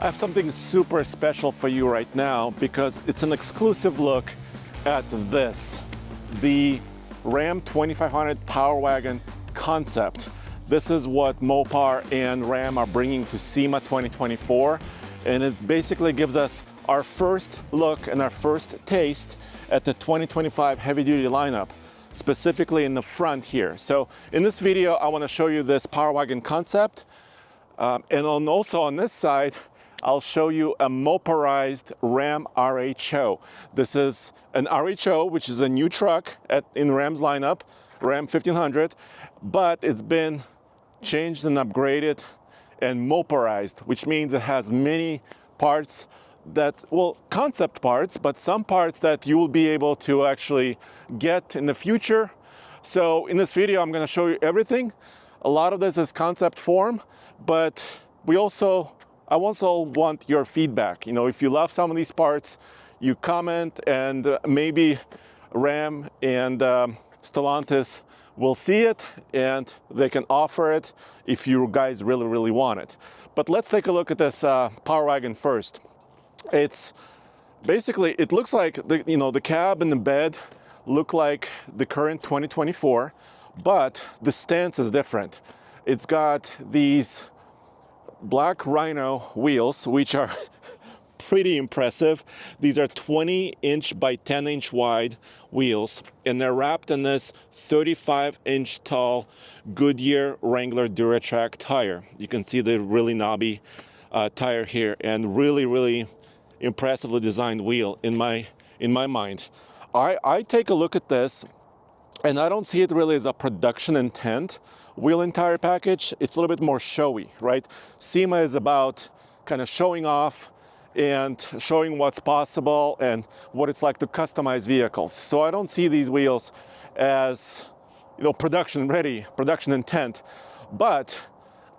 I have something super special for you right now because it's an exclusive look at this, the Ram 2500 Power Wagon concept. This is what Mopar and Ram are bringing to SEMA 2024, and it basically gives us our first look and our first taste at the 2025 heavy-duty lineup, specifically in the front here. So in this video, I want to show you this Power Wagon concept, and also on this side, I'll show you a Moparized Ram RHO. This is an RHO, which is a new truck in Ram's lineup, Ram 1500, but it's been changed and upgraded and Moparized, which means it has many parts that, well, concept parts, but some parts that you will be able to actually get in the future. So in this video, I'm going to show you everything. A lot of this is concept form, but I also want your feedback. You know, if you love some of these parts, you comment, and maybe Ram and Stellantis will see it and they can offer it if you guys really want it. But let's take a look at this Power Wagon first. It's basically, it looks like the cab and the bed look like the current 2024, but the stance is different. It's got these black Rhino wheels, which are pretty impressive. These are 20-inch by 10-inch wide wheels, and they're wrapped in this 35-inch tall Goodyear Wrangler Duratrac tire. You can see the really knobby tire here, and really impressively designed wheel in my mind. I take a look at this, and I don't see it really as a production intent wheel and tire package. It's a little bit more showy, right? SEMA is about kind of showing off and showing what's possible and what it's like to customize vehicles. So I don't see these wheels as, production ready, production intent. But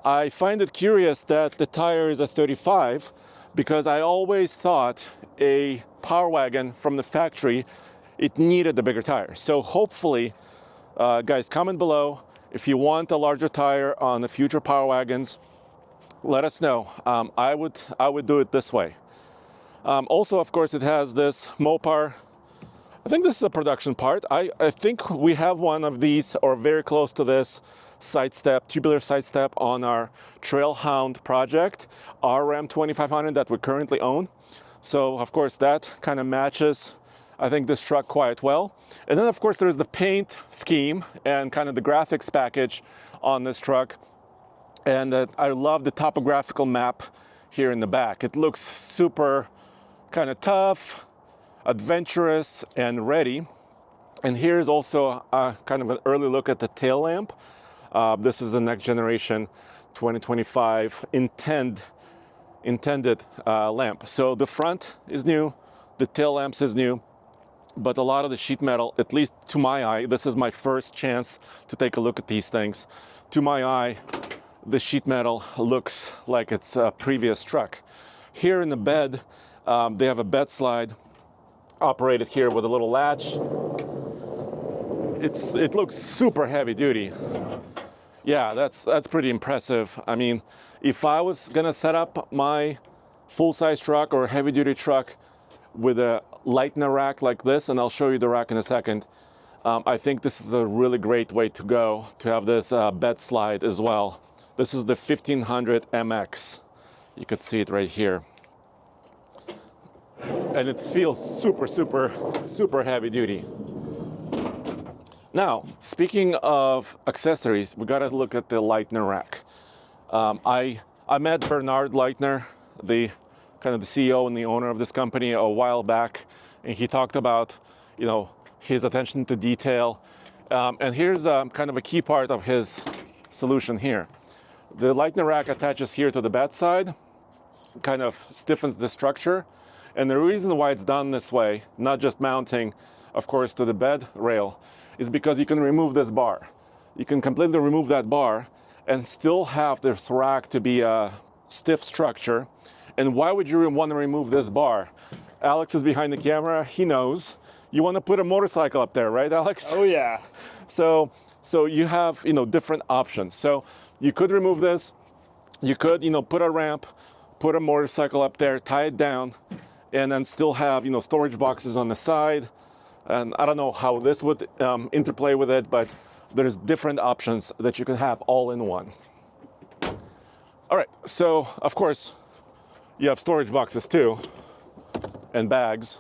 I find it curious that the tire is a 35, because I always thought a Power Wagon from the factory, it needed a bigger tire. So hopefully, guys, comment below if you want a larger tire on the future Power Wagons. Let us know. I would do it this way. Also, of course, it has this Mopar. I think this is a production part. I think we have one of these, or very close to this, tubular side step on our Trailhound project, our Ram 2500 that we currently own. So, of course, that kind of matches, I think, this truck quite well. And then, of course, there's the paint scheme and kind of the graphics package on this truck. And I love the topographical map here in the back. It looks super kind of tough, adventurous, and ready. And here's also kind of an early look at the tail lamp. This is the next generation 2025 intended lamp. So the front is new, the tail lamps is new, but a lot of the sheet metal, at least to my eye, this is my first chance to take a look at these things. To my eye, the sheet metal looks like it's a previous truck. Here in the bed, they have a bed slide operated here with a little latch. It looks super heavy duty. Yeah, that's pretty impressive. I mean, if I was gonna set up my full-size truck or heavy-duty truck with a Lightman rack like this, and I'll show you the rack in a second, I think this is a really great way to go, to have this bed slide as well. This is the 1500 MX. You could see it right here. And it feels super heavy duty. Now, speaking of accessories, we gotta look at the Lightner rack. I met Bernard Lightner, the CEO and the owner of this company, a while back, and he talked about, his attention to detail. And here's kind of a key part of his solution here. The Lightner rack attaches here to the bed side, kind of stiffens the structure. And the reason why it's done this way, not just mounting, of course, to the bed rail, is because you can remove this bar. You can completely remove that bar and still have this rack to be a stiff structure. And why would you want to remove this bar? Alex is behind the camera, he knows. You want to put a motorcycle up there, right, Alex? Oh yeah. So you have, different options. So you could remove this, you could, put a ramp, put a motorcycle up there, tie it down, and then still have, storage boxes on the side. And I don't know how this would interplay with it, but there's different options that you can have all in one. All right, so of course, you have storage boxes too, and bags.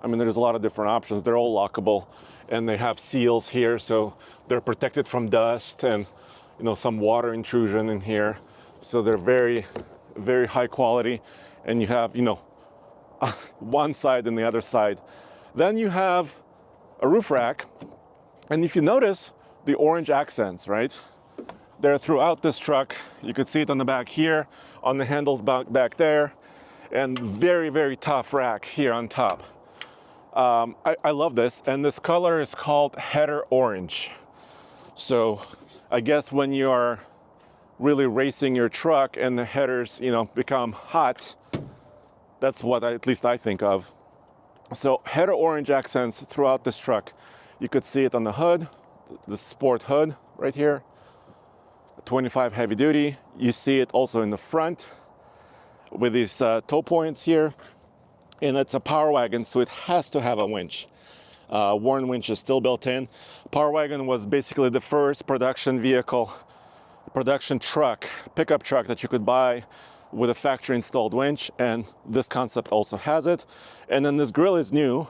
I mean, there's a lot of different options. They're all lockable, and they have seals here, so they're protected from dust and, some water intrusion in here. So they're very, very high quality, and you have, one side and the other side. Then you have a roof rack, and if you notice the orange accents, right? They're throughout this truck. You can see it on the back here, on the handles back there, and very, very tough rack here on top. I love this, and this color is called header orange. So I guess when you are really racing your truck and the headers, become hot, that's what at least I think of. So header orange accents throughout this truck. You could see it on the hood, the sport hood right here, 25 heavy duty. You see it also in the front with these toe points here. And it's a Power Wagon, so it has to have a winch. Warn winch is still built in. Power Wagon was basically the first production vehicle, production truck, pickup truck that you could buy with a factory installed winch, and this concept also has it. And then this grill is new.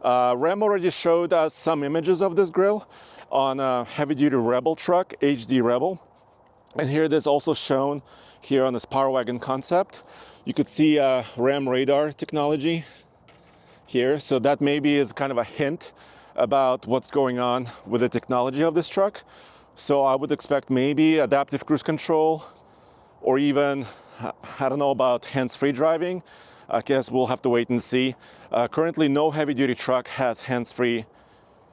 Ram already showed us some images of this grill on a heavy duty Rebel truck, HD Rebel. And here it is also shown here on this Power Wagon concept. You could see Ram radar technology here. So that maybe is kind of a hint about what's going on with the technology of this truck. So I would expect maybe adaptive cruise control, or even, I don't know about hands-free driving. I guess we'll have to wait and see. Currently, no heavy-duty truck has hands-free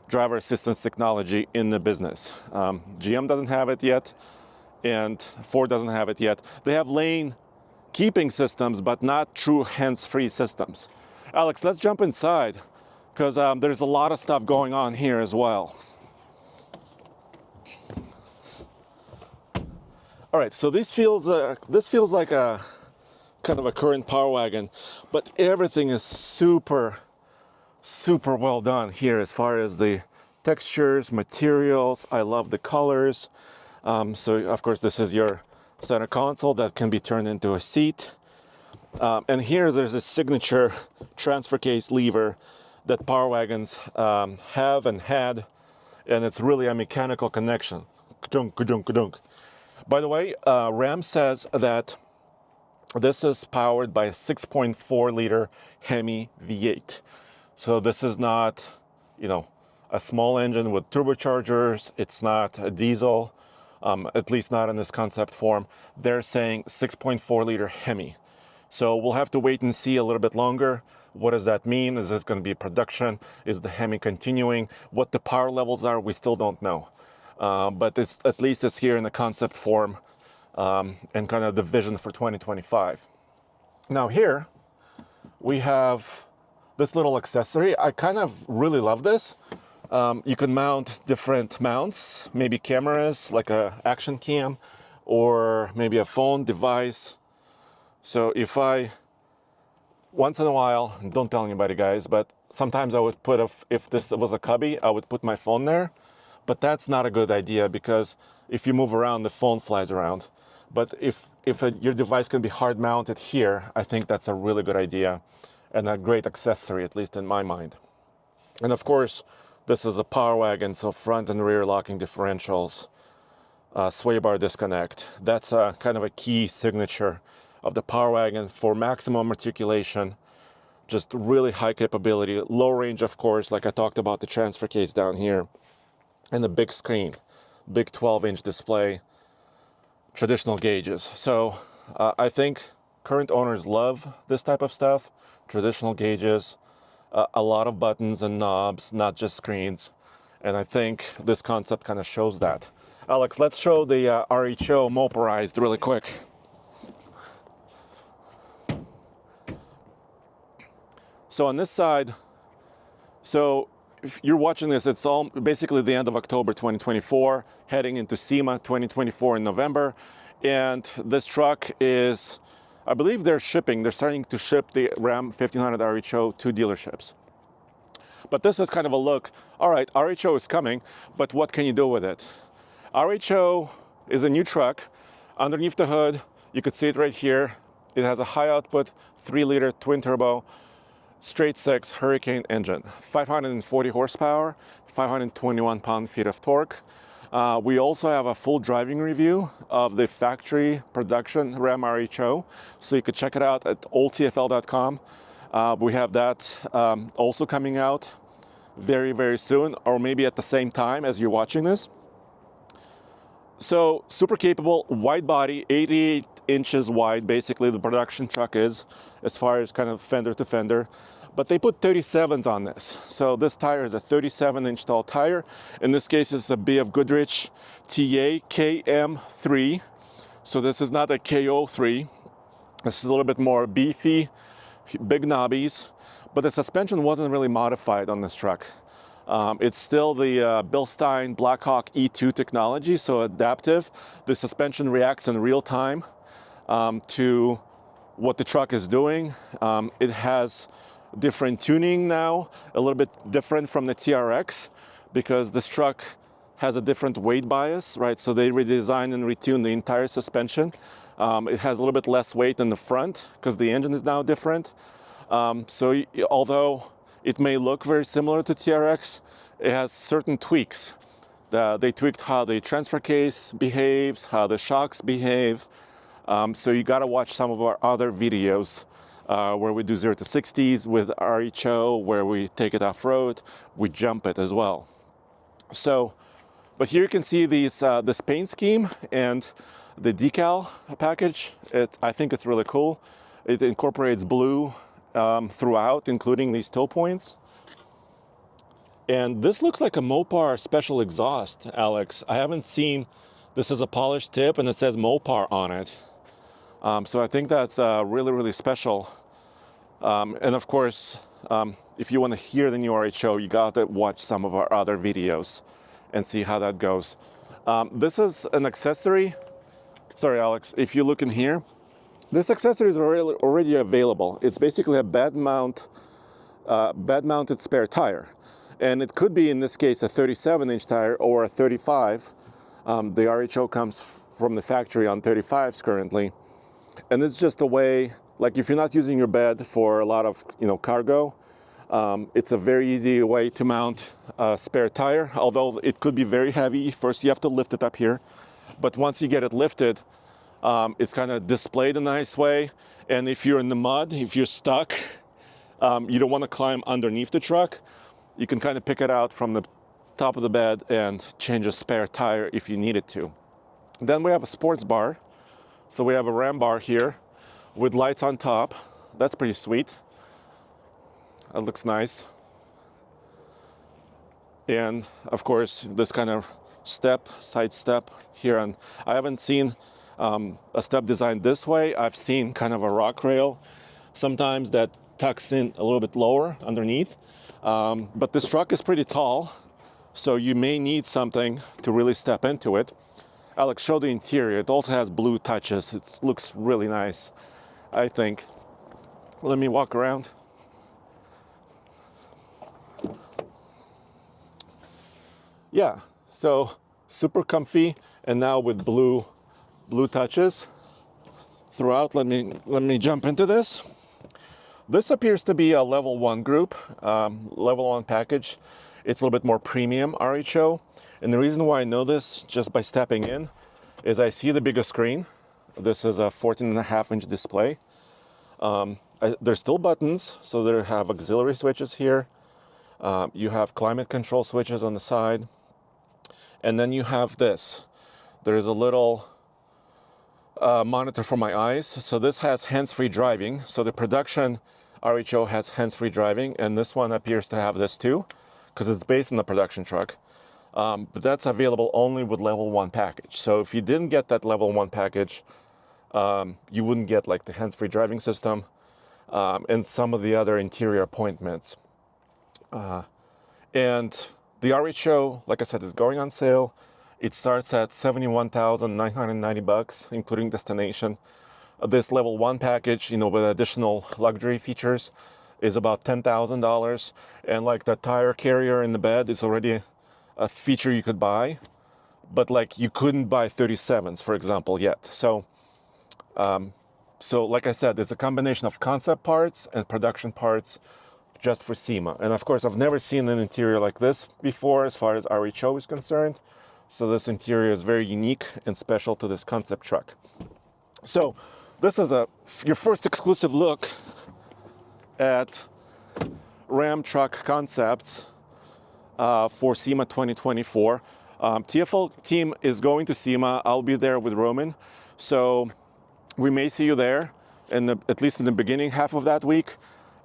driver assistance technology in the business. GM doesn't have it yet, and Ford doesn't have it yet. They have lane keeping systems, but not true hands-free systems. Alex, let's jump inside, because there's a lot of stuff going on here as well. All right, so this feels like a kind of a current Power Wagon, but everything is super well done here as far as the textures, materials. I love the colors. So of course this is your center console that can be turned into a seat. And here there's a signature transfer case lever that Power Wagons have and had, and it's really a mechanical connection. Ka-dunk, ka-dunk, ka-dunk. By the way, Ram says that this is powered by a 6.4 liter Hemi V8. So this is not, a small engine with turbochargers. It's not a diesel, at least not in this concept form. They're saying 6.4 liter Hemi. So we'll have to wait and see a little bit longer. What does that mean? Is this going to be production? Is the Hemi continuing? What the power levels are, we still don't know. But at least it's here in the concept form, and kind of the vision for 2025. Now here we have this little accessory. I kind of really love this. You can mount different mounts, maybe cameras like a action cam, or maybe a phone device. So once in a while, don't tell anybody guys, but sometimes I would put, if this was a cubby, I would put my phone there. But that's not a good idea, because if you move around, the phone flies around. But if your device can be hard mounted here, I think that's a really good idea and a great accessory, at least in my mind. And of course, this is a Power Wagon, so front and rear locking differentials, sway bar disconnect. That's kind of a key signature of the Power Wagon for maximum articulation, just really high capability, low range, of course, like I talked about the transfer case down here. And a big screen, big 12-inch display, traditional gauges. So I think current owners love this type of stuff, traditional gauges, a lot of buttons and knobs, not just screens. And I think this concept kind of shows that. Alex, let's show the RHO motorized really quick. So on this side, if you're watching this, it's all basically the end of October 2024, heading into SEMA 2024 in November. And this truck is I believe they're starting to ship the Ram 1500 RHO to dealerships. But this is kind of a look. All right, RHO is coming, but what can you do with it? RHO is a new truck. Underneath the hood, you could see it right here. It has a high output 3-liter twin turbo straight six Hurricane engine, 540 horsepower, 521 pound-feet of torque. We also have a full driving review of the factory production Ram RHO, so you could check it out at oldtfl.com. We have that also coming out very, very soon, or maybe at the same time as you're watching this. So super capable, wide body, 88 inches wide, basically the production truck is, as far as kind of fender to fender. But they put 37s on this. So this tire is a 37-inch tall tire. In this case, it's a B.F. Goodrich TA KM3. So this is not a KO3. This is a little bit more beefy, big knobbies. But the suspension wasn't really modified on this truck. It's still the Bilstein Blackhawk E2 technology, so adaptive. The suspension reacts in real time to what the truck is doing. It has different tuning now, a little bit different from the TRX, because this truck has a different weight bias, right? So they redesigned and retuned the entire suspension. It has a little bit less weight in the front because the engine is now different. So although it may look very similar to TRX, it has certain tweaks. They tweaked how the transfer case behaves, how the shocks behave. So you gotta watch some of our other videos where we do 0 to 60s with RHO, where we take it off-road, we jump it as well. So, but here you can see this paint scheme and the decal package. I think it's really cool. It incorporates blue throughout, including these toe points. And this looks like a Mopar special exhaust, Alex. I haven't seen this as a polished tip, and it says Mopar on it. So I think that's really, really special. And of course, if you want to hear the new RHO, you got to watch some of our other videos and see how that goes. This is an accessory. Sorry, Alex, if you look in here, this accessory is already available. It's basically a bed mounted spare tire. And it could be, in this case, a 37-inch tire or a 35. The RHO comes from the factory on 35s currently. And it's just a way, like if you're not using your bed for a lot of cargo, it's a very easy way to mount a spare tire, although it could be very heavy. First, you have to lift it up here. But once you get it lifted, it's kind of displayed in a nice way. And if you're in the mud, if you're stuck, you don't want to climb underneath the truck, you can kind of pick it out from the top of the bed and change a spare tire if you needed to. Then we have a sports bar. So we have a Ram bar here with lights on top. That's pretty sweet. That looks nice. And of course, this kind of side step here. And I haven't seen a step designed this way. I've seen kind of a rock rail sometimes that tucks in a little bit lower underneath. But this truck is pretty tall, so you may need something to really step into it. Alex, show the interior. It also has blue touches. It looks really nice, I think. Let me walk around. Yeah, so super comfy, and now with blue touches throughout. Let me jump into this. This appears to be a level 1 group, level 1 package. It's a little bit more premium RHO. And the reason why I know this just by stepping in is I see the bigger screen. This is a 14.5-inch display. There's still buttons, so they have auxiliary switches here. You have climate control switches on the side. And then you have this. There's a little monitor for my eyes. So this has hands-free driving. So the production RHO has hands-free driving, and this one appears to have this too, because it's based on the production truck. But that's available only with level 1 package. So if you didn't get that level 1 package, you wouldn't get like the hands-free driving system and some of the other interior appointments. And the RHO, like I said, is going on sale. It starts at $71,990, including destination. This level 1 package, with additional luxury features, is about $10,000. And like the tire carrier in the bed is already a feature you could buy, but like you couldn't buy 37s, for example, yet. So like I said, it's a combination of concept parts and production parts just for SEMA. And of course, I've never seen an interior like this before as far as RHO is concerned. So this interior is very unique and special to this concept truck. So this is your first exclusive look at Ram truck concepts for SEMA 2024. TFL team is going to SEMA. I'll be there with Roman. So we may see you there, at least in the beginning half of that week.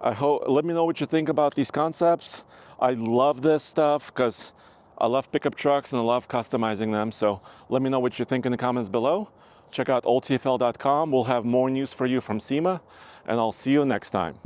Let me know what you think about these concepts. I love this stuff because I love pickup trucks and I love customizing them. So let me know what you think in the comments below. Check out oldtfl.com. We'll have more news for you from SEMA, and I'll see you next time.